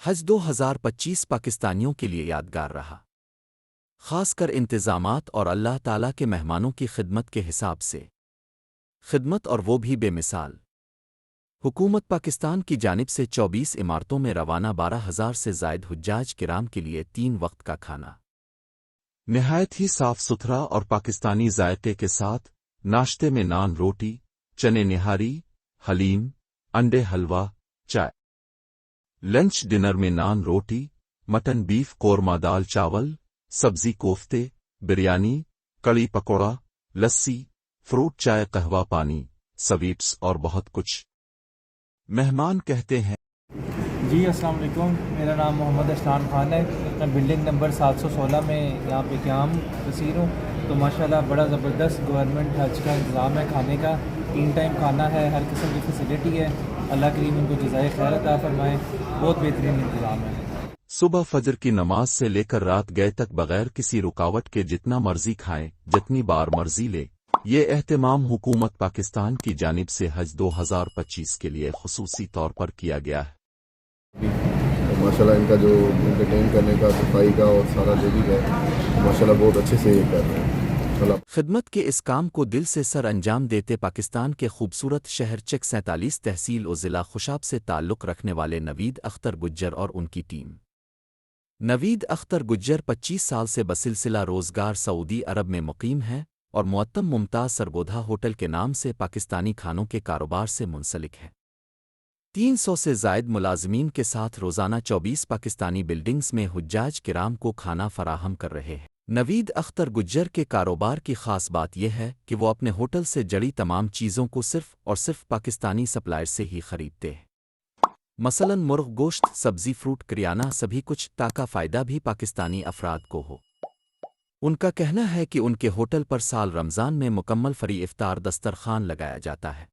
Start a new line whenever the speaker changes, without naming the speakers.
حج 2025 پاکستانیوں کے لیے یادگار رہا، خاص کر انتظامات اور اللہ تعالیٰ کے مہمانوں کی خدمت کے حساب سے۔ خدمت اور وہ بھی بے مثال۔ حکومت پاکستان کی جانب سے 24 عمارتوں میں روانہ 12,000 سے زائد حجاج کرام کے لیے 3 وقت کا کھانا نہایت ہی صاف ستھرا اور پاکستانی ذائقے کے ساتھ، ناشتے میں نان روٹی، چنے نہاری، حلیم، انڈے حلوہ، چائے۔ لنچ ڈنر میں نان روٹی، مٹن بیف قورمہ دال چاول، سبزی کوفتے، بریانی، کڑی پکوڑا، لسی، فروٹ چائے قہوہ پانی، سویٹس اور بہت کچھ۔ مہمان کہتے ہیں
جی السلام علیکم، میرا نام محمد اشران خان ہے۔ میں بلڈنگ نمبر 716 میں یہاں پہ قیام پذیر ہوں۔ تو ماشاءاللہ بڑا زبردست گورنمنٹ حج کا انتظام ہے، کھانے کا 3 ٹائم کھانا ہے، ہر قسم کی فیسلٹی ہے۔ اللہ کریم ان کو جزائے خیر عطا فرمائے، بہت بہترین انتظام ہے۔
صبح فجر کی نماز سے لے کر رات گئے تک بغیر کسی رکاوٹ کے جتنا مرضی کھائیں، جتنی بار مرضی لے۔ یہ اہتمام حکومت پاکستان کی جانب سے حج 2025 کے لیے خصوصی طور پر کیا گیا ہے۔
ماشاءاللہ ان کا جو انٹرٹین کرنے کا، صفائی کا اور سارا جو بھی ہے ماشاءاللہ بہت اچھے سے یہ کر رہے ہیں۔
خدمت کے اس کام کو دل سے سر انجام دیتے پاکستان کے خوبصورت شہر چک 47 تحصیل و ضلع خوشاب سے تعلق رکھنے والے نوید اختر گجر اور ان کی ٹیم۔ نوید اختر گجر 25 سال سے بسلسلہ روزگار سعودی عرب میں مقیم ہے اور معتم ممتاز سرگودھا ہوٹل کے نام سے پاکستانی کھانوں کے کاروبار سے منسلک ہے۔ 300 سے زائد ملازمین کے ساتھ روزانہ 24 پاکستانی بلڈنگز میں حجاج کرام کو کھانا فراہم کر رہے ہیں۔ نوید اختر گجر کے کاروبار کی خاص بات یہ ہے کہ وہ اپنے ہوٹل سے جڑی تمام چیزوں کو صرف اور صرف پاکستانی سپلائر سے ہی خریدتے ہیں، مثلاً مرغ گوشت، سبزی، فروٹ، کریانہ، سبھی کچھ، تاکہ فائدہ بھی پاکستانی افراد کو ہو۔ ان کا کہنا ہے کہ ان کے ہوٹل پر سال رمضان میں مکمل فری افطار دسترخوان لگایا جاتا ہے۔